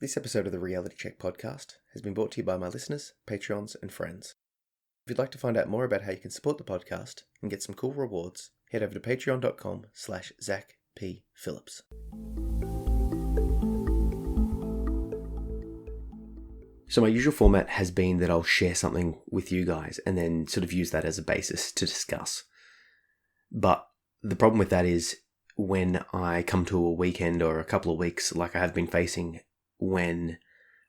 This episode of the Reality Check podcast has been brought to you by my listeners, Patreons, and friends. If you'd like to find out more about how you can support the podcast and get some cool rewards, head over to patreon.com/ZachPPhillips. So my usual format has been that I'll share something with you guys and then sort of use that as a basis to discuss. But the problem with that is when I come to a weekend or a couple of weeks like I have been facing, when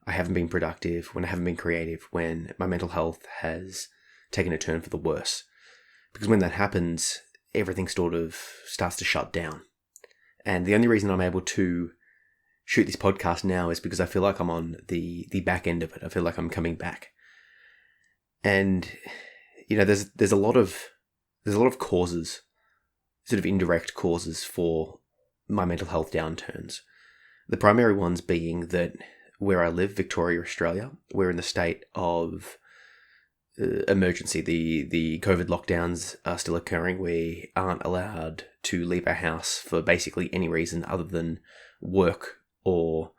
I haven't been productive, when I haven't been creative, when my mental health has taken a turn for the worse. Because when that happens, everything sort of starts to shut down. And the only reason I'm able to shoot this podcast now is because I feel like I'm on the back end of it. I feel like I'm coming back. And, you know, there's a lot of causes, sort of indirect causes for my mental health downturns. The primary ones being that where I live, Victoria, Australia, we're in the state of emergency. The COVID lockdowns are still occurring. We aren't allowed to leave our house for basically any reason other than work or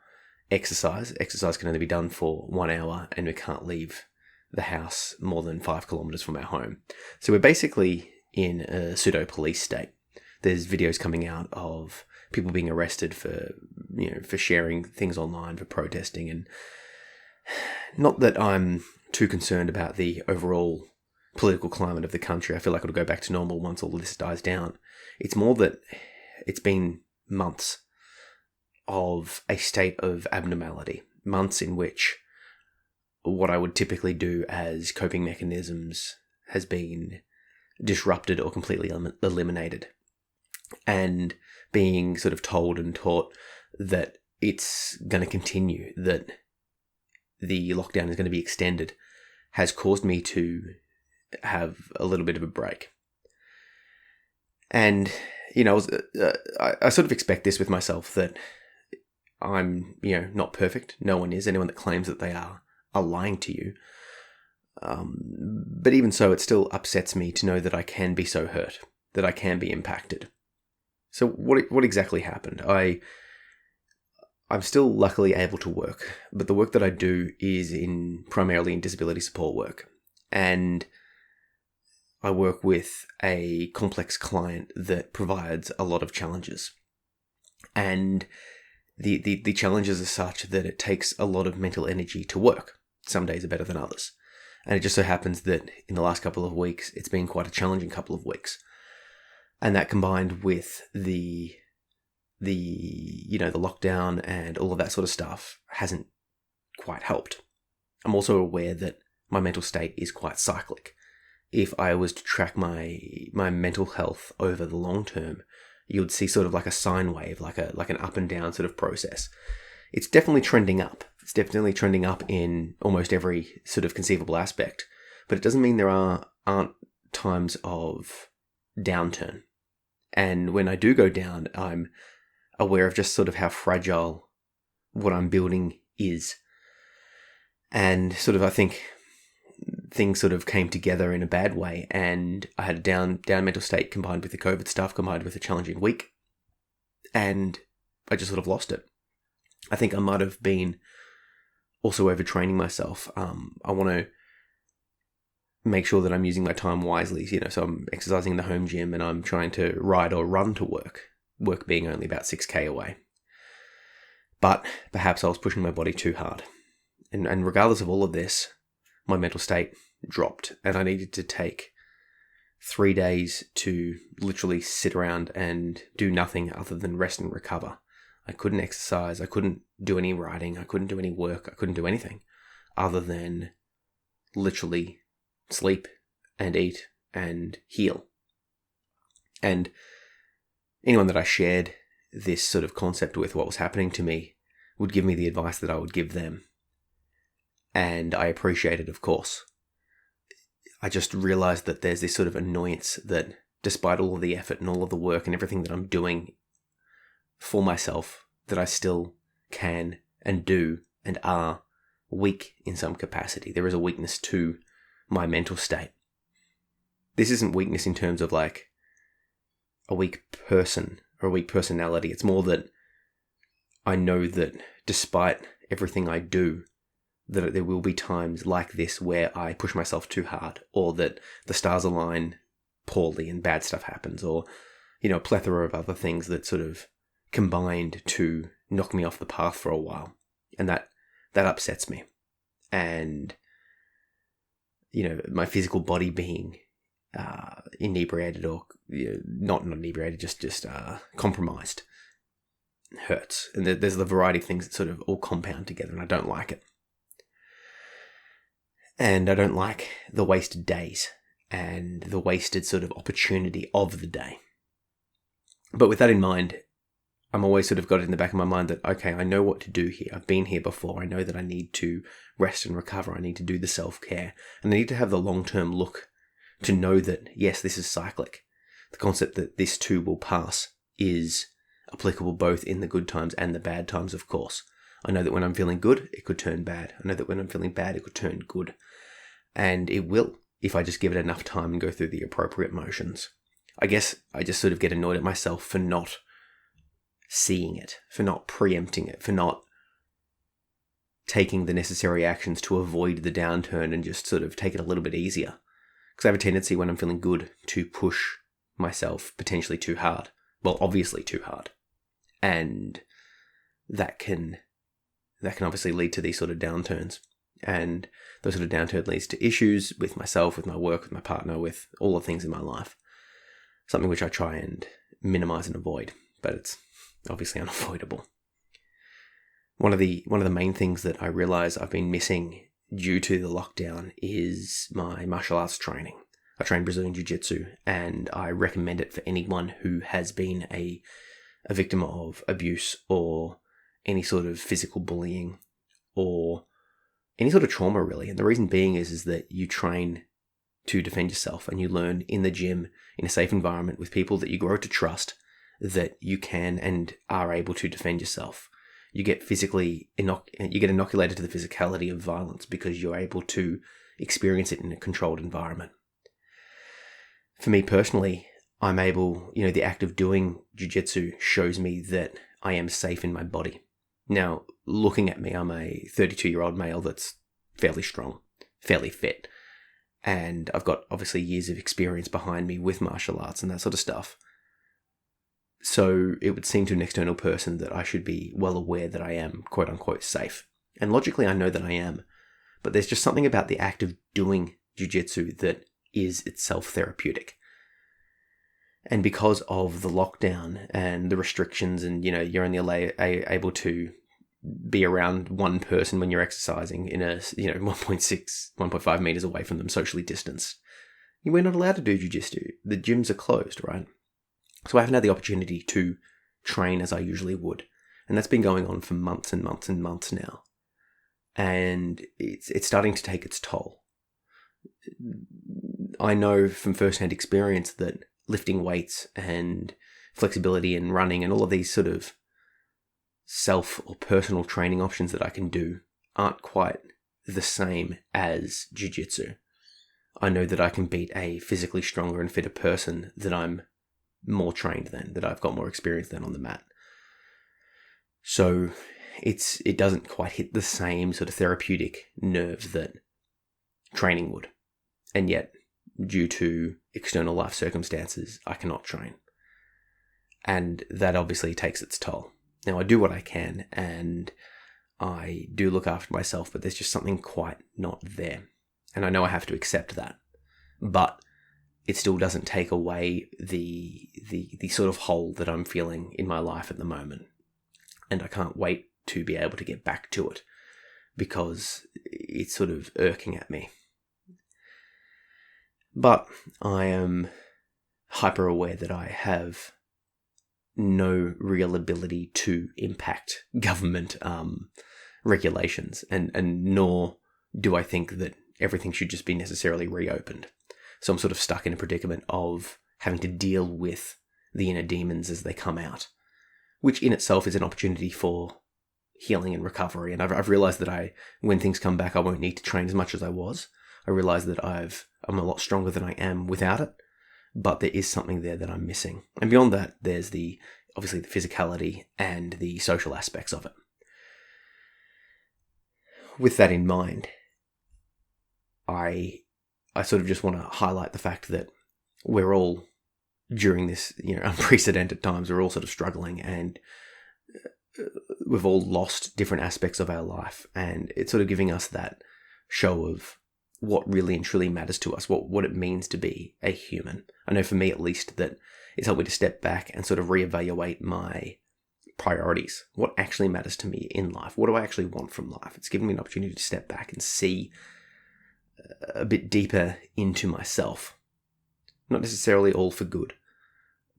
exercise. Exercise can only be done for 1 hour, and we can't leave the house more than 5 kilometers from our home. So we're basically in a pseudo police state. There's videos coming out of people being arrested for sharing things online, for protesting, and not that I'm too concerned about the overall political climate of the country. I feel like it'll go back to normal once all of this dies down. It's more that it's been months of a state of abnormality, months in which what I would typically do as coping mechanisms has been disrupted or completely eliminated. And being sort of told and taught that it's going to continue, that the lockdown is going to be extended, has caused me to have a little bit of a break. And, you know, I sort of expect this with myself, that I'm, not perfect. No one is. Anyone that claims that they are lying to you. But even so, it still upsets me to know that I can be so hurt, that I can be impacted. So what exactly happened? I'm still luckily able to work, but the work that I do is primarily in disability support work. And I work with a complex client that provides a lot of challenges. And the challenges are such that it takes a lot of mental energy to work. Some days are better than others. And it just so happens that in the last couple of weeks, it's been quite a challenging couple of weeks. And that combined with the lockdown and all of that sort of stuff hasn't quite helped. I'm also aware that my mental state is quite cyclic. If I was to track my mental health over the long term, you would see sort of like a sine wave, like an up and down sort of process. It's definitely trending up. It's definitely trending up in almost every sort of conceivable aspect. But it doesn't mean there aren't times of downturn. And when I do go down, I'm aware of just sort of how fragile what I'm building is. And sort of, I think things sort of came together in a bad way, and I had a down mental state combined with the COVID stuff, combined with a challenging week. And I just sort of lost it. I think I might have been also overtraining myself. I want to make sure that I'm using my time wisely. So I'm exercising in the home gym and I'm trying to ride or run to work being only about 6k away. But perhaps I was pushing my body too hard. And regardless of all of this, my mental state dropped, and I needed to take 3 days to literally sit around and do nothing other than rest and recover. I couldn't exercise. I couldn't do any writing. I couldn't do any work. I couldn't do anything other than literally sleep and eat and heal. And anyone that I shared this sort of concept with, what was happening to me, would give me the advice that I would give them. And I appreciate it, of course. I just realized that there's this sort of annoyance that despite all of the effort and all of the work and everything that I'm doing for myself, that I still can and do and are weak in some capacity. There is a weakness to my mental state. This isn't weakness in terms of like a weak person or a weak personality. It's more that I know that despite everything I do, that there will be times like this where I push myself too hard, or that the stars align poorly and bad stuff happens, or, a plethora of other things that sort of combined to knock me off the path for a while. And that upsets me. And, my physical body being inebriated, or not inebriated, just compromised, hurts. And there's the variety of things that sort of all compound together, and I don't like it. And I don't like the wasted days and the wasted sort of opportunity of the day. But with that in mind, I'm always sort of got it in the back of my mind that, okay, I know what to do here. I've been here before. I know that I need to rest and recover. I need to do the self-care. And I need to have the long-term look to know that, yes, this is cyclic. The concept that this too will pass is applicable both in the good times and the bad times, of course. I know that when I'm feeling good, it could turn bad. I know that when I'm feeling bad, it could turn good. And it will, if I just give it enough time and go through the appropriate motions. I guess I just sort of get annoyed at myself for not seeing it, for not preempting it, for not taking the necessary actions to avoid the downturn and just sort of take it a little bit easier. Because I have a tendency when I'm feeling good to push myself potentially too hard. Well, obviously too hard. And that can obviously lead to these sort of downturns. And those sort of downturns leads to issues with myself, with my work, with my partner, with all the things in my life. Something which I try and minimize and avoid, but it's obviously unavoidable. One of the main things that I realize I've been missing due to the lockdown is my martial arts training. I train Brazilian Jiu-Jitsu, and I recommend it for anyone who has been a victim of abuse or any sort of physical bullying or any sort of trauma, really. And the reason being is that you train to defend yourself, and you learn in the gym, in a safe environment with people that you grow to trust, that you can and are able to defend yourself. You get inoculated to the physicality of violence because you're able to experience it in a controlled environment. For me personally, I'm able, the act of doing jiu-jitsu shows me that I am safe in my body. Now, looking at me, I'm a 32-year-old male that's fairly strong, fairly fit. And I've got obviously years of experience behind me with martial arts and that sort of stuff. So it would seem to an external person that I should be well aware that I am quote unquote safe. And logically I know that I am. But there's just something about the act of doing jiu-jitsu that is itself therapeutic. And because of the lockdown and the restrictions and, you're only able to be around one person when you're exercising in a 1.5 meters away from them, socially distanced. We're not allowed to do jiu-jitsu. The gyms are closed, right? So I haven't had the opportunity to train as I usually would. And that's been going on for months and months and months now. And it's starting to take its toll. I know from first-hand experience that lifting weights and flexibility and running and all of these sort of self or personal training options that I can do aren't quite the same as jiu-jitsu. I know that I can beat a physically stronger and fitter person that I'm more trained than, that I've got more experience than on the mat. So it doesn't quite hit the same sort of therapeutic nerve that training would. And yet, due to external life circumstances, I cannot train. And that obviously takes its toll. Now, I do what I can, and I do look after myself, but there's just something quite not there. And I know I have to accept that. But it still doesn't take away the sort of hole that I'm feeling in my life at the moment. And I can't wait to be able to get back to it, because it's sort of irking at me. But I am hyper aware that I have no real ability to impact government regulations, and nor do I think that everything should just be necessarily reopened. So I'm sort of stuck in a predicament of having to deal with the inner demons as they come out, which in itself is an opportunity for healing and recovery. And I've realized that when things come back, I won't need to train as much as I was. I realize that I'm a lot stronger than I am without it, but there is something there that I'm missing. And beyond that, there's obviously the physicality and the social aspects of it. with that in mind, I sort of just want to highlight the fact that we're all, during this, unprecedented times, we're all sort of struggling, and we've all lost different aspects of our life, and it's sort of giving us that show of what really and truly matters to us, what it means to be a human. I know for me, at least, that it's helped me to step back and sort of reevaluate my priorities. What actually matters to me in life? What do I actually want from life? It's given me an opportunity to step back and see a bit deeper into myself. Not necessarily all for good,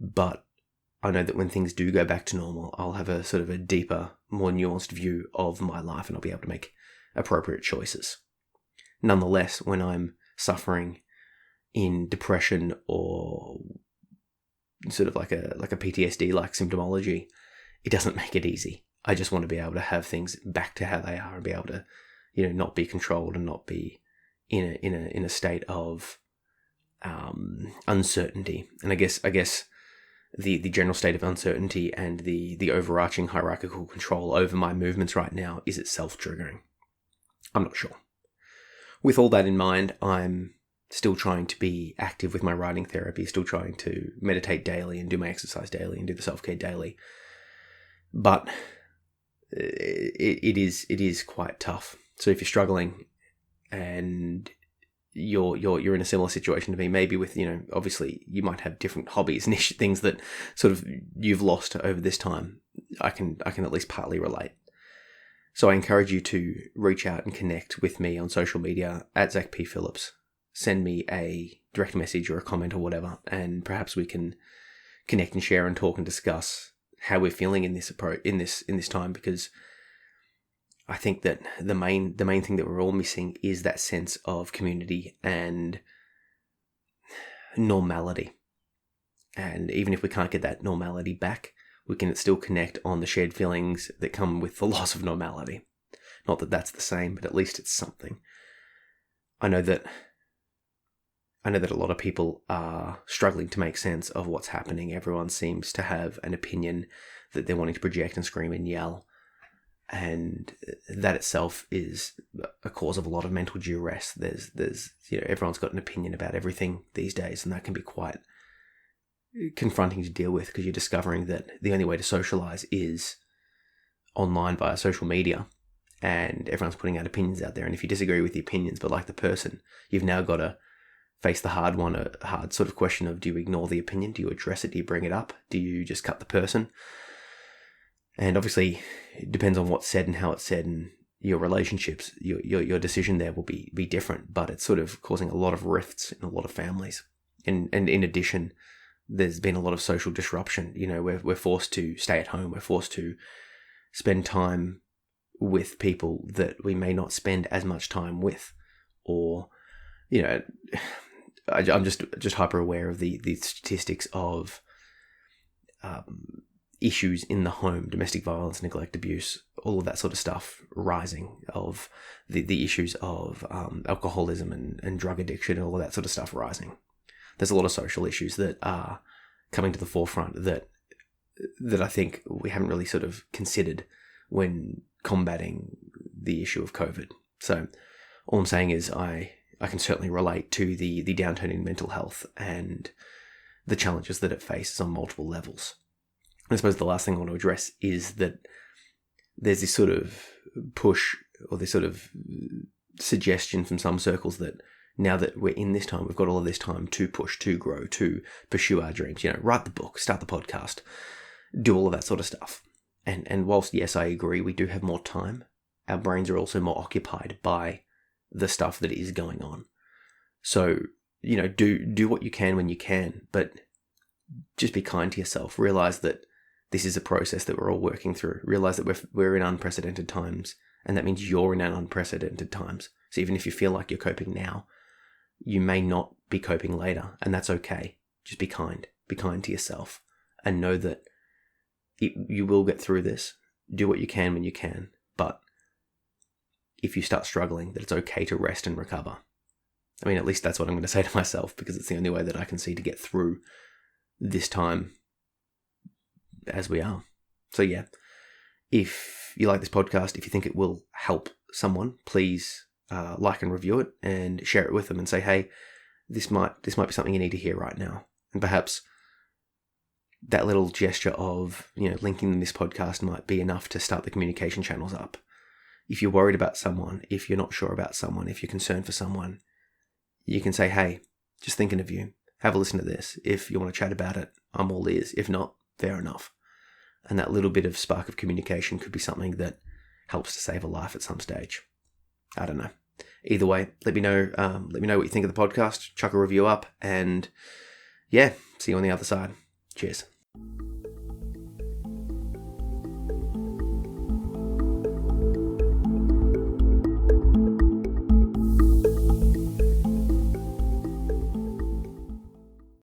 but I know that when things do go back to normal, I'll have a sort of a deeper, more nuanced view of my life, and I'll be able to make appropriate choices. Nonetheless, when I'm suffering in depression or sort of like a PTSD-like symptomology, it doesn't make it easy. I just want to be able to have things back to how they are and be able to, not be controlled and not be in a state of uncertainty. And I guess the general state of uncertainty and the overarching hierarchical control over my movements right now is itself triggering. I'm not sure. With all that in mind, I'm still trying to be active with my writing therapy, still trying to meditate daily and do my exercise daily and do the self-care daily. But it is quite tough. So if you're struggling and you're in a similar situation to me, maybe with, obviously you might have different hobbies and things that sort of you've lost over this time, I can at least partly relate. So I encourage you to reach out and connect with me on social media at Zach P. Phillips. Send me a direct message or a comment or whatever, and perhaps we can connect and share and talk and discuss how we're feeling in this time, because I think that the main thing that we're all missing is that sense of community and normality. And even if we can't get that normality back, we can still connect on the shared feelings that come with the loss of normality. Not that that's the same, but at least it's something. I know that a lot of people are struggling to make sense of what's happening. Everyone seems to have an opinion that they're wanting to project and scream and yell. And that itself is a cause of a lot of mental duress. There's everyone's got an opinion about everything these days, and that can be quite confronting to deal with, because you're discovering that the only way to socialize is online via social media, and everyone's putting out opinions out there. And if you disagree with the opinions but like the person, you've now got to face the hard sort of question of, do you ignore the opinion? Do you address it? Do you bring it up? Do you just cut the person? And obviously, it depends on what's said and how it's said, and your relationships, your decision there will be different, but it's sort of causing a lot of rifts in a lot of families. And in addition, there's been a lot of social disruption. We're forced to stay at home. We're forced to spend time with people that we may not spend as much time with, or, I'm just hyper aware of the statistics of issues in the home, domestic violence, neglect, abuse, all of that sort of stuff rising, of the issues of alcoholism and drug addiction, and all of that sort of stuff rising. There's a lot of social issues that are coming to the forefront that I think we haven't really sort of considered when combating the issue of COVID. So all I'm saying is I can certainly relate to the downturn in mental health and the challenges that it faces on multiple levels. I suppose the last thing I want to address is that there's this sort of push, or this sort of suggestion from some circles that now that we're in this time, we've got all of this time to push, to grow, to pursue our dreams, write the book, start the podcast, do all of that sort of stuff. And whilst, yes, I agree, we do have more time, our brains are also more occupied by the stuff that is going on. So, do what you can when you can, but just be kind to yourself. Realize that this is a process that we're all working through. Realize that we're in unprecedented times, and that means you're in an unprecedented times. So even if you feel like you're coping now, you may not be coping later, and that's okay. Just be kind. Be kind to yourself, and know that you will get through this. Do what you can when you can, but if you start struggling, that it's okay to rest and recover. I mean, at least that's what I'm going to say to myself, because it's the only way that I can see to get through this time as we are. So yeah, if you like this podcast, if you think it will help someone, please like and review it and share it with them and say, hey, this might be something you need to hear right now. And perhaps that little gesture of, linking them this podcast might be enough to start the communication channels up. If you're worried about someone, if you're not sure about someone, if you're concerned for someone, you can say, hey, just thinking of you. Have a listen to this. If you want to chat about it, I'm all ears. If not, fair enough. And that little bit of spark of communication could be something that helps to save a life at some stage. I don't know. Either way, let me know what you think of the podcast. Chuck a review up, and yeah, see you on the other side. Cheers.